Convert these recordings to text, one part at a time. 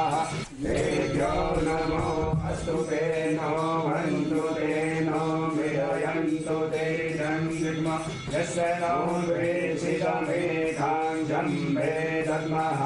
स्वाहा तेभ्यो नमो अस्तु ते नो वन्तु ते नो विरयन्तु ते जन्म यस्य नो वृषितमेधां जम्बे दद्मः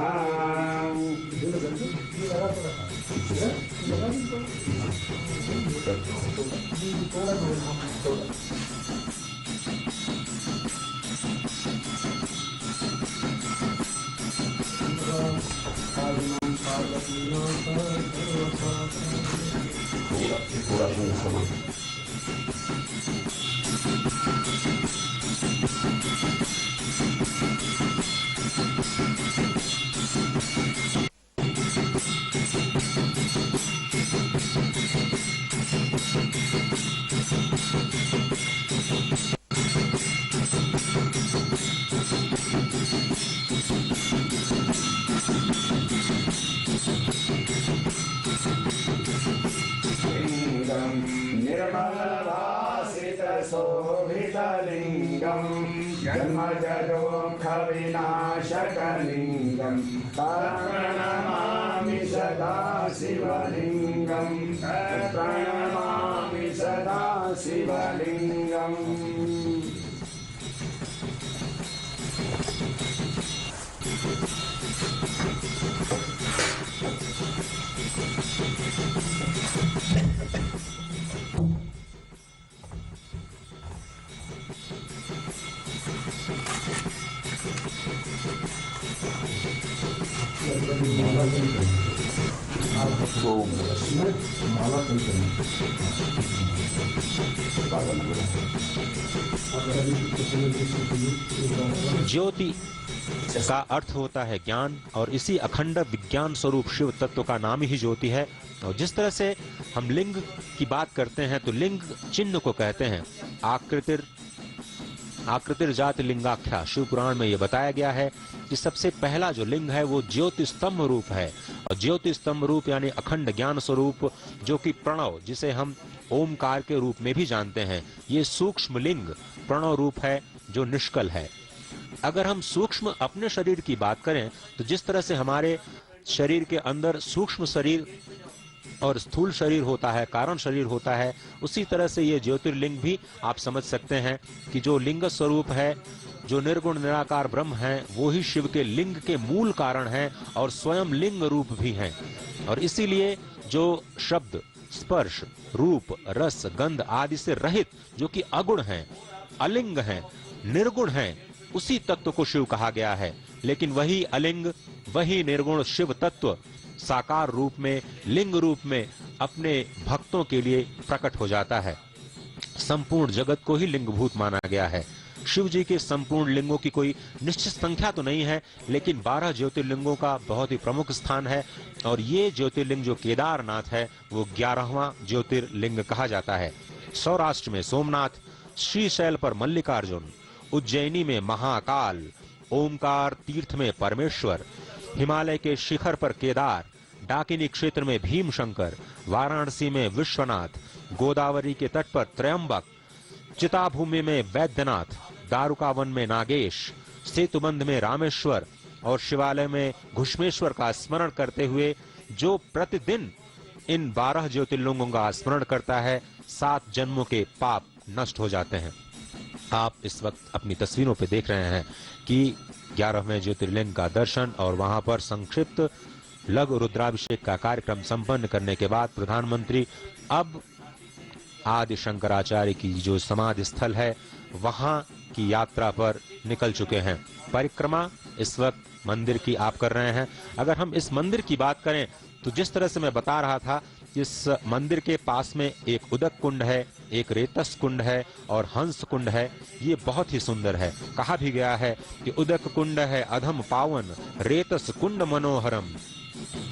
निर्मलवासितशोभितलिङ्गं जन्मजदुःखविनाशकलिङ्गं प्रणमामि सदा शिवलिङ्गं प्रणमामि सदा शिवलिङ्गम् ज्योति का अर्थ होता है ज्ञान और इसी अखंड विज्ञान स्वरूप शिव तत्व का नाम ही ज्योति है। और जिस तरह से हम लिंग की बात करते हैं तो लिंग चिन्ह को कहते हैं आकृतिर जाति लिंगाख्या। शिव पुराण में यह बताया गया है कि सबसे पहला जो लिंग है वो ज्योति स्तंभ रूप है। और ज्योति स्तंभ रूप यानी अखंड ज्ञान स्वरूप जो कि प्रणव जिसे हम ओमकार के रूप में भी जानते हैं, ये सूक्ष्म लिंग प्रणव रूप है जो निष्कल है। अगर हम सूक्ष्म अपने शरीर की बात करें तो जिस तरह से हमारे शरीर के अंदर सूक्ष्म शरीर और स्थूल शरीर होता है, कारण शरीर होता है, उसी तरह से ये ज्योतिर्लिंग भी आप समझ सकते हैं कि जो लिंग स्वरूप है, जो निर्गुण निराकार ब्रह्म है, वो ही शिव के लिंग के मूल कारण है और स्वयं लिंग रूप भी हैं। और इसीलिए जो शब्द स्पर्श रूप रस गंध आदि से रहित जो कि अगुण हैं, अलिंग हैं, निर्गुण हैं, उसी तत्व को शिव कहा गया है। लेकिन वही अलिंग वही निर्गुण शिव तत्व साकार रूप में लिंग रूप में अपने भक्तों के लिए प्रकट हो जाता है। संपूर्ण जगत को ही लिंगभूत माना गया है। शिव जी के संपूर्ण लिंगों की कोई निश्चित संख्या तो नहीं है, लेकिन 12 ज्योतिर्लिंगों का बहुत ही प्रमुख स्थान है। और ये ज्योतिर्लिंग जो केदारनाथ है वो 11वां ज्योतिर्लिंग कहा जाता है। सौराष्ट्र में सोमनाथ, श्रीशैल पर मल्लिकार्जुन, उज्जैनी में महाकाल, ओमकार तीर्थ में परमेश्वर, हिमालय के शिखर पर केदार, डाकिनी क्षेत्र में भीमशंकर, वाराणसी में विश्वनाथ, गोदावरी के तट पर त्रयंबक, चिताभूमि में वैद्यनाथ, दारुकावन में नागेश, सेतुबंध में रामेश्वर और शिवालय में घुष्मेश्वर का स्मरण करते हुए जो प्रतिदिन इन 12 ज्योतिर्लिंगों का स्मरण करता है, 7 जन्मों के पाप नष्ट हो जाते हैं। आप इस वक्त अपनी तस्वीरों पे देख रहे हैं कि 11वें ज्योतिर्लिंग का दर्शन और वहां पर संक्षिप्त लघु रुद्राभिषेक का कार्यक्रम संपन्न करने के बाद प्रधानमंत्री अब आदि शंकराचार्य की जो समाधि स्थल है वहां की यात्रा पर निकल चुके हैं। परिक्रमा इस वक्त मंदिर की आप कर रहे हैं। अगर हम इस मंदिर की बात करें तो जिस तरह से मैं बता रहा था, इस मंदिर के पास में एक उदक कुंड है, एक रेतस कुंड है और हंस कुंड है। ये बहुत ही सुंदर है। कहा भी गया है कि उदक कुंड है अधम पावन, रेतस कुंड मनोहरम,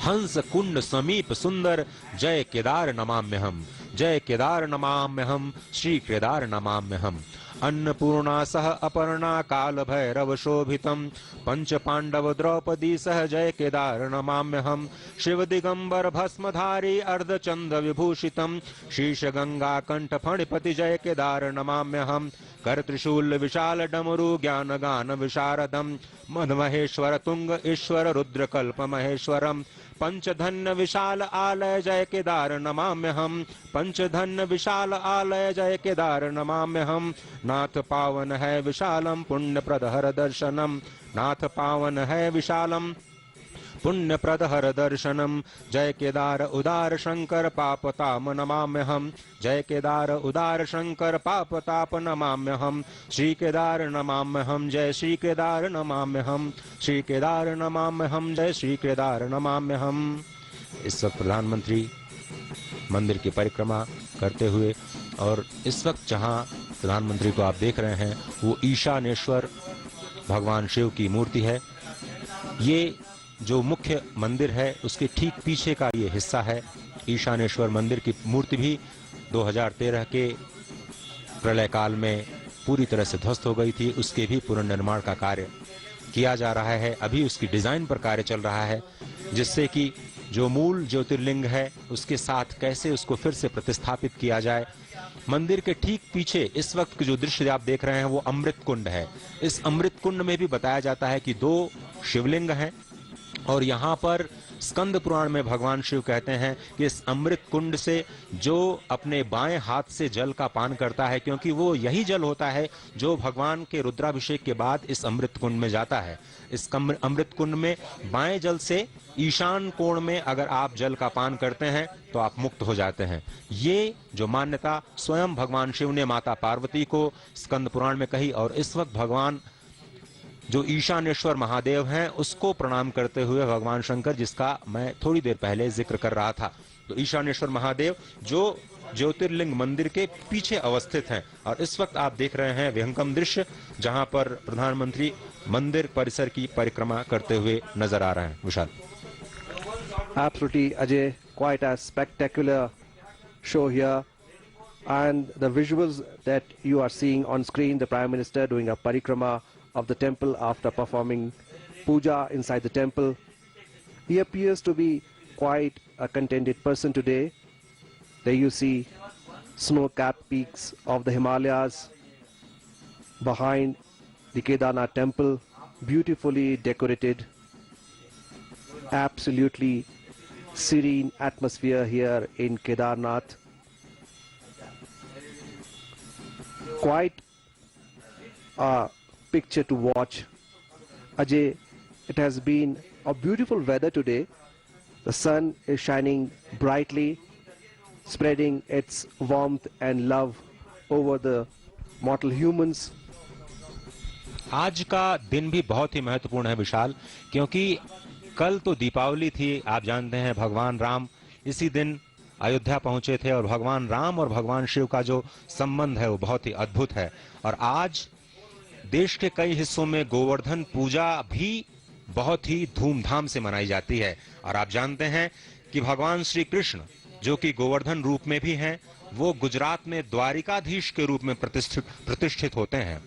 हंस कुंड समीप सुंदर, जय केदार नमाम्यहम, जय केदार नमाम्यहम, श्री केदार नमाम्यहम। अन्नपूर्णा सह अपर्णा काल भैरव शोभितम, पंच पांडव द्रौपदी सह जय केदार नमाम्यहम। शिव दिगंबर भस्मधारी अर्धचंद्र विभूषितम, शीश गंगा कंठ फणिपति जय केदार नमाम्यहम। कर त्रिशूल विशाल डमरु ज्ञान गान विशारदम, मद महेश्वर तुंग ईश्वर रुद्र कल्प महेश्वरम, पंचधन्य विशाल आलय जय केदार नमाम्यहम् पंचधन्य विशाल आलय जय केदार नमाम्यहम् नाथ पावन है विशालम पुण्य प्रदहर दर्शनम नाथ पावन है विशालम पुण्य प्रदहर दर्शनम जय केदार उदार शंकर पापताप नमाम्यहम् जय केदार उदार शंकर पापताप नमाम्यहम् श्री केदार नमाम्यहम् जय श्री केदार नमाम्यहम् श्री केदार नमाम्यहम् जय श्री केदार नमाम्यहम्। इस वक्त प्रधानमंत्री मंदिर की परिक्रमा करते हुए और इस वक्त जहां प्रधानमंत्री को आप देख रहे हैं वो ईशानेश्वर भगवान शिव की मूर्ति है। ये जो मुख्य मंदिर है उसके ठीक पीछे का ये हिस्सा है। ईशानेश्वर मंदिर की मूर्ति भी 2013 के प्रलय काल में पूरी तरह से ध्वस्त हो गई थी। उसके भी पुनर्निर्माण का कार्य किया जा रहा है। अभी उसकी डिजाइन पर कार्य चल रहा है जिससे कि जो मूल ज्योतिर्लिंग है उसके साथ कैसे उसको फिर से प्रतिस्थापित किया जाए। मंदिर के ठीक पीछे इस वक्त के जो दृश्य आप देख रहे हैं वो अमृत कुंड है। इस अमृत कुंड में भी बताया जाता है कि 2 शिवलिंग हैं और यहाँ पर स्कंद पुराण में भगवान शिव कहते हैं कि इस अमृत कुंड से जो अपने बाएं हाथ से जल का पान करता है, क्योंकि वो यही जल होता है जो भगवान के रुद्राभिषेक के बाद इस अमृत कुंड में जाता है। इस अमृत कुंड में बाएं जल से ईशान कोण में अगर आप जल का पान करते हैं तो आप मुक्त हो जाते हैं। ये जो मान्यता स्वयं भगवान शिव ने माता पार्वती को स्कंद पुराण में कही और इस वक्त भगवान जो ईशानेश्वर महादेव हैं उसको प्रणाम करते हुए भगवान शंकर, जिसका मैं थोड़ी देर पहले जिक्र कर रहा था, तो ईशानेश्वर महादेव जो ज्योतिर्लिंग मंदिर के पीछे अवस्थित हैं। और इस वक्त आप देख रहे हैं विहंगम दृश्य जहां पर प्रधानमंत्री मंदिर परिसर की परिक्रमा करते हुए नजर आ रहे हैं। विशाल। Absolutely, Ajay, quite a spectacular show here, and the visuals that you are seeing on screen, the Prime Minister doing a parikrama of the temple after performing puja inside the temple. He appears to be quite a contented person today. There you see snow-capped peaks of the Himalayas behind the Kedarnath temple, beautifully decorated. Absolutely serene atmosphere here in Kedarnath. Quite a picture to watch. Ajay, it has been a beautiful weather today. The sun is shining brightly, spreading its warmth and love over the mortal humans. आज का दिन भी बहुत ही महत्वपूर्ण है विशाल, क्योंकि कल तो दीपावली थी। आप जानते हैं भगवान राम इसी दिन अयोध्या पहुंचे थे और भगवान राम और भगवान शिव का जो संबंध है वो बहुत ही अद्भुत है। और आज देश के कई हिस्सों में गोवर्धन पूजा भी बहुत ही धूमधाम से मनाई जाती है। और आप जानते हैं कि भगवान श्री कृष्ण जो कि गोवर्धन रूप में भी हैं, वो गुजरात में द्वारिकाधीश के रूप में प्रतिष्ठित होते हैं।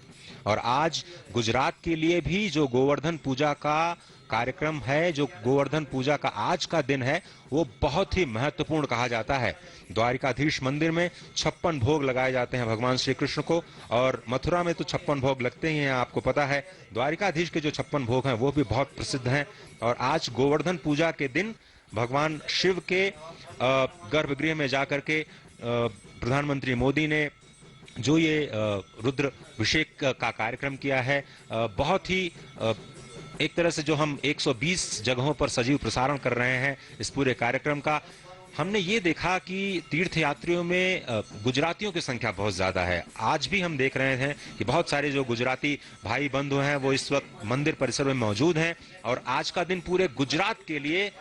और आज गुजरात के लिए भी जो गोवर्धन पूजा का कार्यक्रम है, जो गोवर्धन पूजा का आज का दिन है, वो बहुत ही महत्वपूर्ण कहा जाता है। द्वारिकाधीश मंदिर में 56 भोग लगाए जाते हैं भगवान श्री कृष्ण को, और मथुरा में तो 56 भोग लगते ही हैं, आपको पता है। द्वारिकाधीश के जो 56 भोग हैं वो भी बहुत प्रसिद्ध हैं। और आज गोवर्धन पूजा के दिन भगवान शिव के गर्भगृह में जाकर के प्रधानमंत्री मोदी ने जो ये रुद्राभिषेक का कार्यक्रम किया है, बहुत ही एक तरह से जो हम 120 जगहों पर सजीव प्रसारण कर रहे हैं इस पूरे कार्यक्रम का, हमने ये देखा कि तीर्थयात्रियों में गुजरातियों की संख्या बहुत ज्यादा है। आज भी हम देख रहे हैं कि बहुत सारे जो गुजराती भाई बंधु हैं वो इस वक्त मंदिर परिसर में मौजूद हैं। और आज का दिन पूरे गुजरात के लिए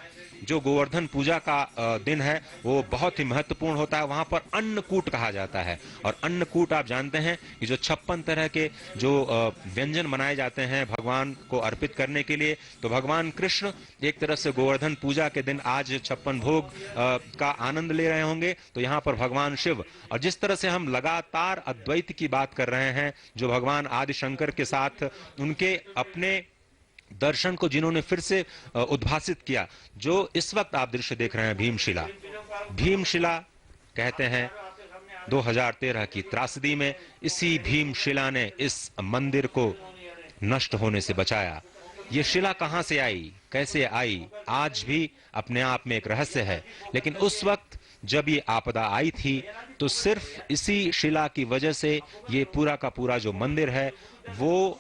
जो गोवर्धन पूजा का दिन है वो बहुत ही महत्वपूर्ण होता है। वहां पर अन्नकूट कहा जाता है, और अन्नकूट आप जानते हैं कि जो 56 तरह के जो व्यंजन बनाए जाते हैं भगवान को अर्पित करने के लिए, तो भगवान कृष्ण एक तरह से गोवर्धन पूजा के दिन आज 56 भोग का आनंद ले रहे होंगे, तो यहाँ पर भगवान शिव, और जिस तरह से हम लगातार अद्वैत की बात कर रहे हैं, जो भगवान आदि शंकर के साथ उनके अपने दर्शन को जिन्होंने फिर से उद्भासित किया, जो इस वक्त आप दृश्य देख रहे हैं भीमशिला। भीमशिला कहते हैं 2013 की त्रासदी में इसी भीमशिला ने इस मंदिर को नष्ट होने से बचाया। ये शिला कहां से आई? कैसे आई आज भी अपने आप में एक रहस्य है। लेकिन उस वक्त जब ये आपदा आई थी तो सिर्फ इसी शिला की वजह से ये पूरा का पूरा जो मंदिर है वो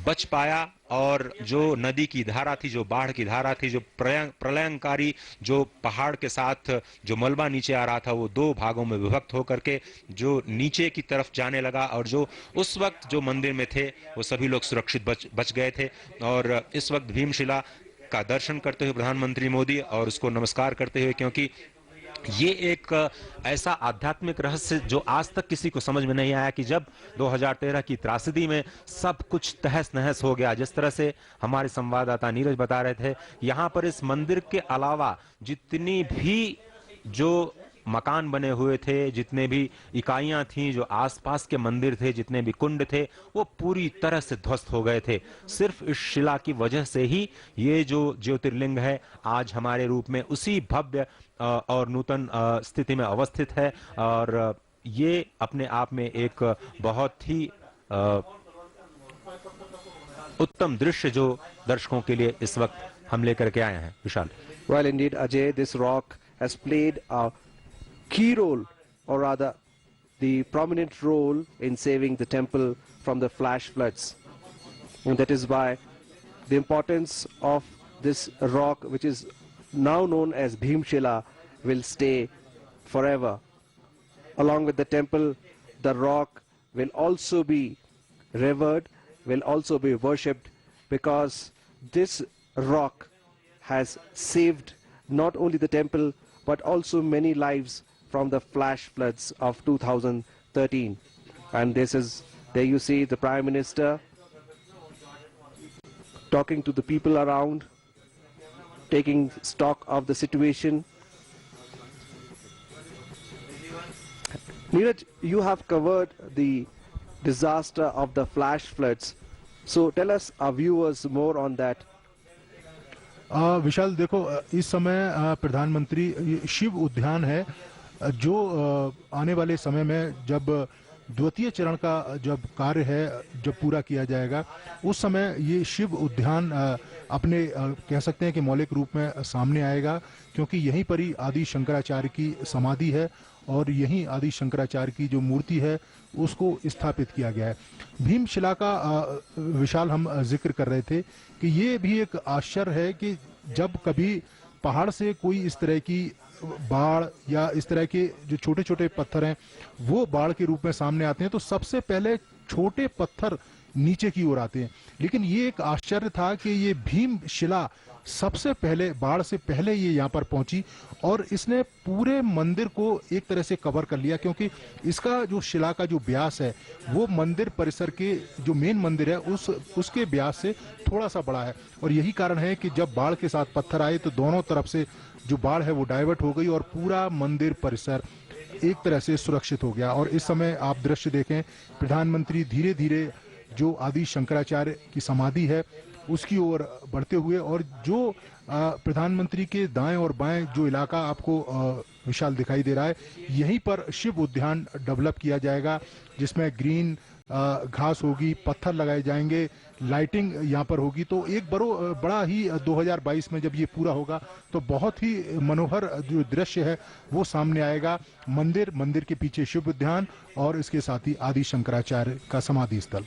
बच पाया, और जो नदी की धारा थी, जो बाढ़ की धारा थी, जो प्रलयंकारी जो पहाड़ के साथ जो मलबा नीचे आ रहा था, वो दो भागों में विभक्त होकर के जो नीचे की तरफ जाने लगा, और जो उस वक्त जो मंदिर में थे वो सभी लोग सुरक्षित बच गए थे। और इस वक्त भीमशिला का दर्शन करते हुए प्रधानमंत्री मोदी और उसको नमस्कार करते हुए, क्योंकि ये एक ऐसा आध्यात्मिक रहस्य जो आज तक किसी को समझ में नहीं आया कि जब 2013 की त्रासदी में सब कुछ तहस नहस हो गया, जिस तरह से हमारे संवाददाता नीरज बता रहे थे, यहाँ पर इस मंदिर के अलावा जितनी भी जो मकान बने हुए थे, जितने भी इकाइयां थीं, जो आसपास के मंदिर थे, जितने भी कुंड थे, वो पूरी तरह से ध्वस्त हो गए थे। सिर्फ इस शिला की वजह से ही ये जो ज्योतिर्लिंग है आज हमारे रूप में उसी भव्य और नूतन स्थिति में अवस्थित है। और ये अपने आप में एक बहुत ही उत्तम दृश्य जो दर्शकों के लिए इस वक्त हम लेकर के आए हैं। विशाल। Well, indeed, Ajay, this rock has played a key role, or rather the prominent role in saving the temple from the flash floods. And that is why the importance of this rock, which is now known as Bhimshila, will stay forever. Along with the temple, the rock will also be revered, will also be worshipped, because this rock has saved not only the temple but also many lives from the flash floods of 2013. And this is, there you see the Prime Minister talking to the people around, taking stock of the situation. Neeraj, you have covered the disaster of the flash floods, so tell us, our viewers, more on that. विशाल, देखो इस समय प्रधानमंत्री शिव उद्यान है जो आने वाले समय में जब द्वितीय चरण का जब कार्य है जब पूरा किया जाएगा उस समय ये शिव उद्यान अपने कह सकते हैं कि मौलिक रूप में सामने आएगा, क्योंकि यहीं पर ही आदि शंकराचार्य की समाधि है और यहीं आदि शंकराचार्य की जो मूर्ति है उसको स्थापित किया गया है। भीमशिला का विशाल हम जिक्र कर रहे थे कि ये भी एक आश्चर्य है कि जब कभी पहाड़ से कोई इस तरह की बाढ़ या इस तरह के जो छोटे छोटे पत्थर हैं वो बाढ़ के रूप में सामने आते हैं तो सबसे पहले छोटे पत्थर नीचे की ओर आते हैं। लेकिन ये एक आश्चर्य था कि ये भीमशिला सबसे पहले बाढ़ से पहले ये यहाँ पर पहुंची और इसने पूरे मंदिर को एक तरह से कवर कर लिया, क्योंकि इसका जो शिला का जो व्यास है वो मंदिर परिसर के जो मेन मंदिर है उसके व्यास से थोड़ा सा बड़ा है। और यही कारण है कि जब बाढ़ के साथ पत्थर आए तो दोनों तरफ से जो बाढ़ है वो डाइवर्ट हो गई और पूरा मंदिर परिसर एक तरह से सुरक्षित हो गया। और इस समय आप दृश्य देखें, प्रधानमंत्री धीरे धीरे जो आदि शंकराचार्य की समाधि है उसकी ओर बढ़ते हुए, और जो प्रधानमंत्री के दाएं और बाएं जो इलाका आपको विशाल दिखाई दे रहा है, यहीं पर शिव उद्यान डेवलप किया जाएगा जिसमें ग्रीन घास होगी, पत्थर लगाए जाएंगे, लाइटिंग यहाँ पर होगी। तो एक बड़ा ही 2022 में जब ये पूरा होगा तो बहुत ही मनोहर जो दृश्य है वो सामने आएगा। मंदिर के पीछे शिव उद्यान और इसके साथ ही आदि शंकराचार्य का समाधि स्थल।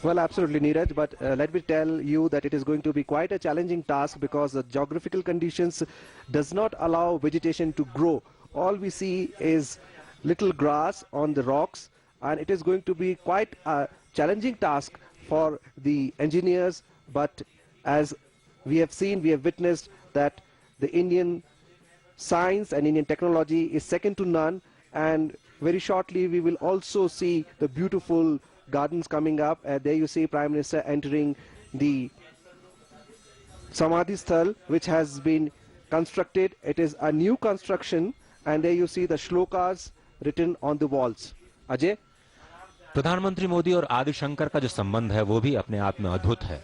Well, absolutely, Neeraj, but let me tell you that it is going to be quite a challenging task because the geographical conditions does not allow vegetation to grow. All we see is little grass on the rocks, and it is going to be quite a challenging task for the engineers. But as we have seen, we have witnessed that the Indian science and Indian technology is second to none, and very shortly we will also see the beautiful gardens coming up. There you see Prime Minister entering the Samadhi Sthal, which has been constructed. It is a new construction, and there you see the shlokas written on the walls. Ajay? प्रधानमंत्री मोदी और आदि शंकर का जो संबंध है वो भी अपने आप में अद्भुत है।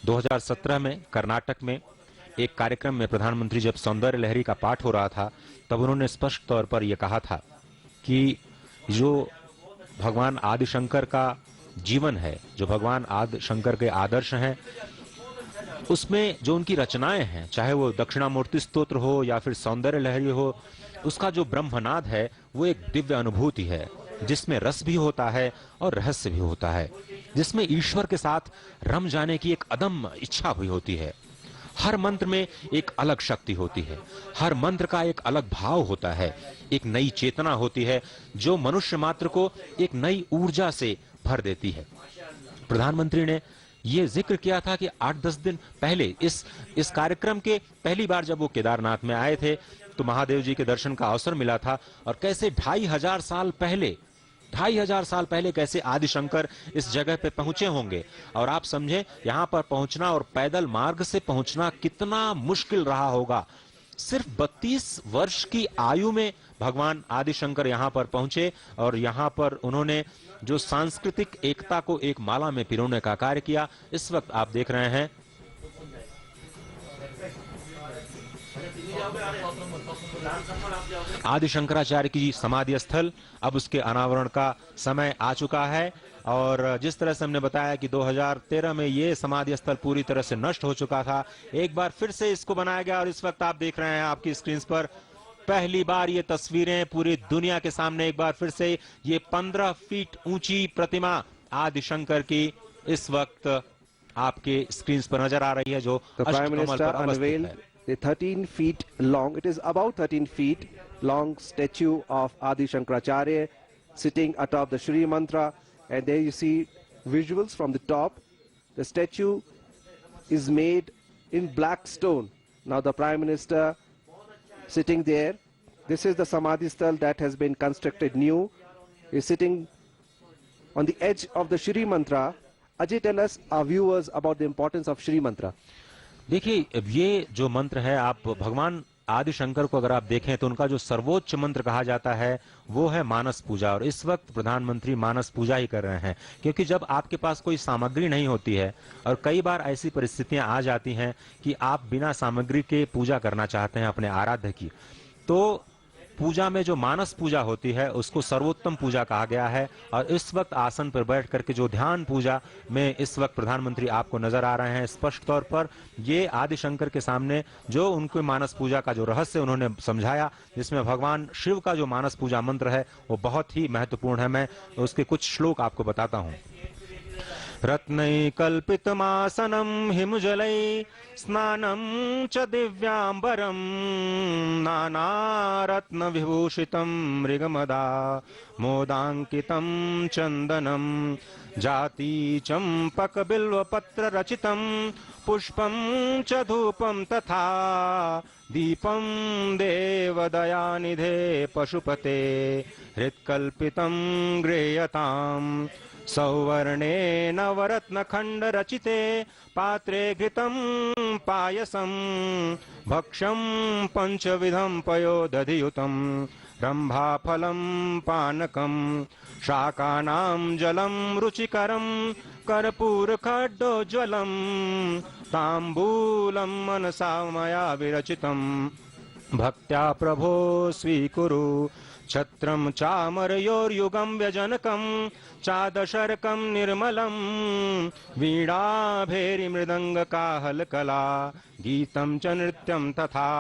2017 में कर्नाटक में एक कार्यक्रम में प्रधानमंत्री जब सौंदर्य लहरी का पाठ हो रहा था तब उन्होंने स्पष्ट तौर पर यह कहा था कि जो भगवान आदि शंकर का जीवन है, जो भगवान आदि शंकर के आदर्श हैं, उसमें जो उनकी रचनाएं हैं, चाहे वो दक्षिणामूर्ति स्तोत्र हो या फिर सौंदर्य लहरी हो, उसका जो ब्रह्मनाद है वो एक दिव्य अनुभूति है, जिसमें रस भी होता है और रहस्य भी होता है, जिसमें ईश्वर के साथ रम जाने की एक अदम्य इच्छा हुई होती है। हर मंत्र में एक अलग शक्ति होती है, हर मंत्र का एक अलग भाव होता है, एक नई चेतना होती है जो मनुष्य मात्र को एक नई ऊर्जा से भर देती है। प्रधानमंत्री ने ये जिक्र किया था कि 8-10 दिन पहले इस कार्यक्रम के पहली बार जब वो केदारनाथ में आए थे तो महादेव जी के दर्शन का अवसर मिला था, और कैसे 2500 साल पहले कैसे आदि शंकर इस जगह पे पहुंचे होंगे। और आप समझे यहाँ पर पहुंचना और पैदल मार्ग से पहुंचना कितना मुश्किल रहा होगा। सिर्फ 32 वर्ष की आयु में भगवान आदि शंकर यहाँ पर पहुंचे और यहाँ पर उन्होंने जो सांस्कृतिक एकता को एक माला में पिरोने का कार्य किया। इस वक्त आप देख रहे हैं आदि शंकराचार्य की समाधि स्थल, अब उसके अनावरण का समय आ चुका है। और जिस तरह से हमने बताया कि 2013 में ये समाधि स्थल पूरी तरह से नष्ट हो चुका था, एक बार फिर से इसको बनाया गया। और इस वक्त आप देख रहे हैं आपकी स्क्रीन पर पहली बार ये तस्वीरें पूरी दुनिया के सामने एक बार फिर से ये 15 फीट ऊंची प्रतिमा आदि शंकर की इस वक्त आपके स्क्रीन पर नजर आ रही है, जो अष्टकमल पर अवस्थित है। The 13 feet long, it is about 13 feet long statue of Adi Shankaracharya sitting atop the Shri Mantra, and there you see visuals from the top. The statue is made in black stone. Now the Prime Minister sitting there, this is the Samadhi Sthal that has been constructed new, is sitting on the edge of the Shri Mantra. Ajay, tell us, our viewers, about the importance of Shri Mantra. देखिए, ये जो मंत्र है, आप भगवान आदि शंकर को अगर आप देखें तो उनका जो सर्वोच्च मंत्र कहा जाता है वो है मानस पूजा। और इस वक्त प्रधानमंत्री मानस पूजा ही कर रहे हैं, क्योंकि जब आपके पास कोई सामग्री नहीं होती है और कई बार ऐसी परिस्थितियां आ जाती हैं कि आप बिना सामग्री के पूजा करना चाहते हैं अपने आराध्य की, तो पूजा में जो मानस पूजा होती है उसको सर्वोत्तम पूजा कहा गया है। और इस वक्त आसन पर बैठ करके जो ध्यान पूजा में इस वक्त प्रधानमंत्री आपको नजर आ रहे हैं, स्पष्ट तौर पर ये आदि शंकर के सामने जो उनके मानस पूजा का जो रहस्य उन्होंने समझाया, जिसमें भगवान शिव का जो मानस पूजा मंत्र है वो बहुत ही महत्वपूर्ण है। मैं उसके कुछ श्लोक आपको बताता हूँ। रत्नैकल्पितमासनं हिमजलै स्नानं च दिव्याम्बरं नानारत्नविभूषितं मृगमदा मोदाङ्कितं चन्दनं जाति चम्पकबिल्वपत्ररचितं पुष्पं च धूपं तथा दीपं देवदयानिधे पशुपते हृत्कल्पितं गृह्यताम् सौवर्णे नवरत्नखंड रचिते पात्रे घृतं पायसं भक्ष्यं पंचविधं पयोदधियुतं रंभाफलं पानकं शाकानां जलं रुचिकरं कर्पूरखड्डोज्ज्वलं ताम्बूलं मनसा मया विरचितं भक्त्या प्रभो स्वीकुरु छत्रं चामरयोर्युगं व्यजनकं चादशर्कं निर्मलं वीणाभेरीमृदङ्गकाहलकला गीतं च नृत्यं तथा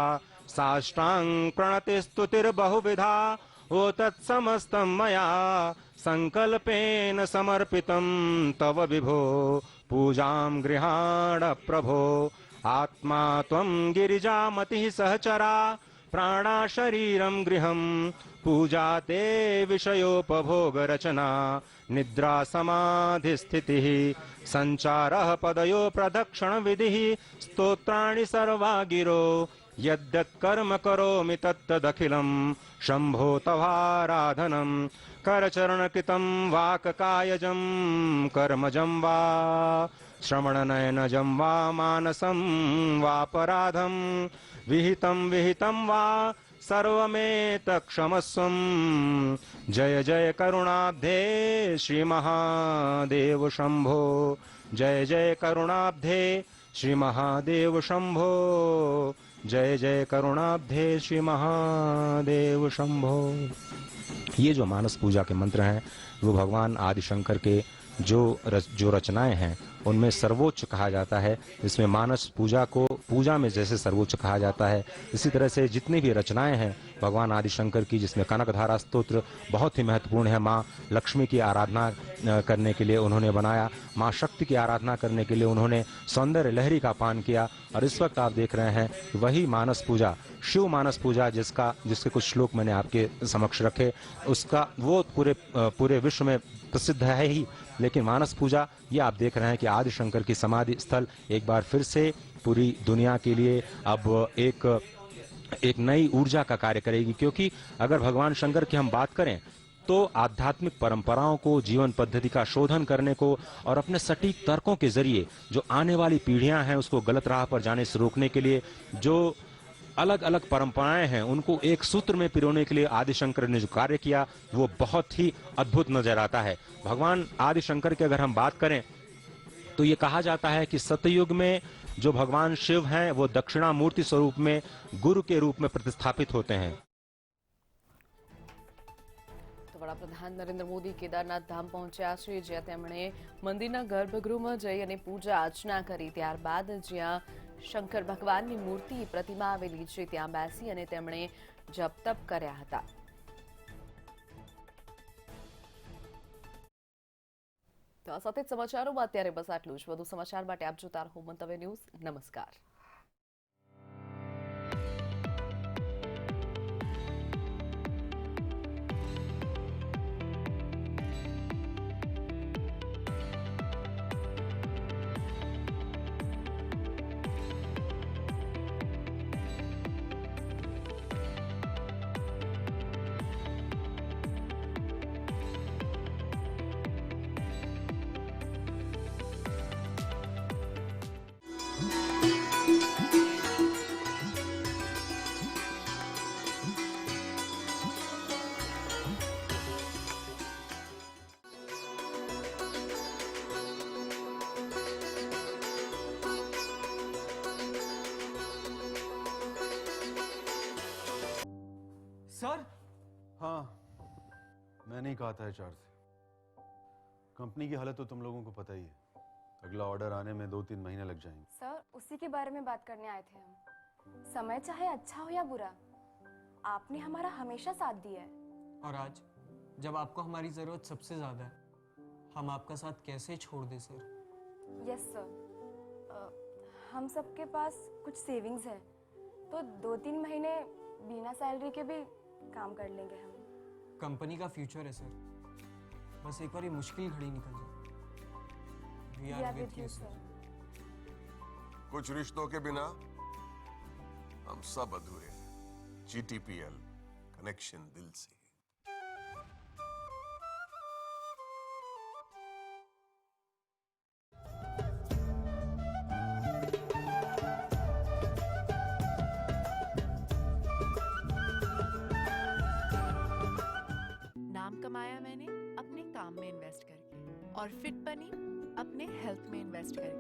साष्टांग प्रणतिस्तुतिर्बहुविधा ओ तत्समस्तं मया संकल्पेन समर्पितं तव विभो पूजां गृहाण प्रभो आत्मा त्वं गिरिजामतिः सहचरा प्राणा शरीरं गृहं पूजा ते विषयोपभोग रचना निद्रा समाधि स्थितिः संचारः पदयो प्रदक्षिण विधिः स्तोत्राणि सर्वा गिरो यद्यत् कर्म करोमि तत्तदखिलं शंभो तवाराधनं करचरणकृतं वाक्कायजं कर्मजं वा श्रवणनयनजं वा मानसं वापराधं विहितं वा सर्वमेतत्क्षमस्वं जय जय करुणाब्धे श्री महादेव शंभो जय जय करुणाब्धे श्री महादेव शंभो जय जय करुणाब्धे श्री महादेव शंभो। ये जो मानस पूजा के मंत्र हैं वो भगवान आदि शंकर के जो रचनाएं हैं उनमें सर्वोच्च कहा जाता है, इसमें मानस पूजा को पूजा में जैसे सर्वोच्च कहा जाता है, इसी तरह से जितनी भी रचनाएं हैं भगवान आदिशंकर की, जिसमें कनकधारा स्तोत्र बहुत ही महत्वपूर्ण है। माँ लक्ष्मी की आराधना करने के लिए उन्होंने बनाया, माँ शक्ति की आराधना करने के लिए उन्होंने सौंदर्य लहरी का पान किया। और इस वक्त आप देख रहे हैं वही मानस पूजा, शिव मानस पूजा, जिसके कुछ श्लोक मैंने आपके समक्ष रखे, उसका वो पूरे विश्व में प्रसिद्ध है ही, लेकिन मानस पूजा ये आप देख रहे हैं कि आदिशंकर की समाधि स्थल एक बार फिर से पूरी दुनिया के लिए अब एक नई ऊर्जा का कार्य करेगी। क्योंकि अगर भगवान शंकर की हम बात करें तो आध्यात्मिक परंपराओं को, जीवन पद्धति का शोधन करने को और अपने सटीक तर्कों के जरिए जो आने वाली पीढ़ियां हैं उसको गलत राह पर जाने से रोकने के लिए जो अलग अलग परंपराएं हैं उनको एक सूत्र में पिरोने के लिए आदिशंकर ने जो कार्य किया वो बहुत ही अद्भुत नजर आता है। भगवान आदिशंकर की अगर हम बात करें तो ये कहा जाता है कि सतयुग में जो भगवान शिव हैं वो दक्षिणामूर्ति स्वरूप में गुरु के रूप में प्रतिस्थापित होते हैं। વડાપ્રધાન નરેન્દ્ર મોદી કેદારનાથ ધામ પહોંચ્યા છે, જ્યાં તેમણે મંદિરના ગર્ભગૃહમાં જઈ અને પૂજા અર્ચના કરી। ત્યારબાદ જ્યાં શંકર ભગવાનની મૂર્તિ પ્રતિમા આવેલી છે ત્યાં બેસી અને તેમણે જપ તપ કર્યા હતા। તો આ સાથે સમાચારોમાં અત્યારે બસ આટલું જ। વધુ સમાચાર માટે આપ જોતા રહો મંતવ્ય ન્યૂઝ। નમસ્કાર। सर, हाँ, मैंने ही कहा था एचआर से। कंपनी की हालत तो तुम लोगों को पता ही है, अगला ऑर्डर आने में 2-3 महीने लग जाएंगे। सर, उसी के बारे में बात करने आए थे हम। समय चाहे अच्छा हो या बुरा, आपने हमारा हमेशा साथ दिया है। और आज जब आपको हमारी जरूरत सबसे ज्यादा है, हम आपका साथ कैसे छोड़ दें सर? यस सर, हम सबके पास कुछ सेविंग्स है, तो 2-3 महीने बिना सैलरी के भी काम कर लेंगे हम। कंपनी का फ्यूचर है सर, बस एक बार ये मुश्किल घड़ी निकल जाए। We are with you sir. कुछ रिश्तों के बिना हम सब अधूरे हैं। GTPL, कनेक्शन दिल से। नाम कमाया मैंने अपने काम में इन्वेस्ट करके, और फिट बनी अपने हेल्थ में इन्वेस्ट करके।